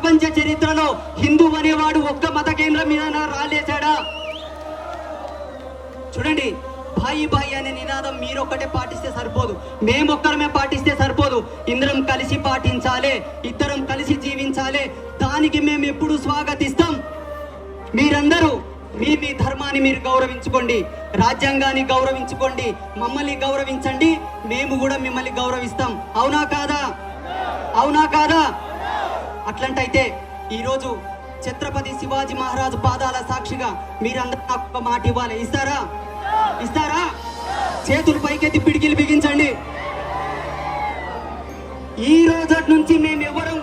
ప్రపంచ చరిత్రలో హిందూ అనేవాడు ఒక్క మత కేంద్రం మీద రాలేశాడా? చూడండి, భాయి భాయి అనే నినాదం మీరొక్కటే పాటిస్తే సరిపోదు, మేమొక్కరమే పాటిస్తే సరిపోదు. ఇందరం కలిసి పాటించాలి, ఇద్దరం కలిసి జీవించాలి. దానికి మేము ఎప్పుడు స్వాగతిస్తాం. మీరందరూ మీ మీ ధర్మాన్ని మీరు గౌరవించుకోండి, రాజ్యాంగాన్ని గౌరవించుకోండి, మమ్మల్ని గౌరవించండి, మేము కూడా మిమ్మల్ని గౌరవిస్తాం. అవునా కాదా? అవునా కాదా? అట్లంటైతే ఈరోజు ఛత్రపతి శివాజీ మహారాజు పాదాల సాక్షిగా మీరందరూ నాకు ఒక మాట ఇవ్వాలి. ఇస్తారా? ఇస్తారా? చేతులు పైకెత్తి పిడికిలు బిగించండి. ఈ రోజు నుంచి మేము ఎవరు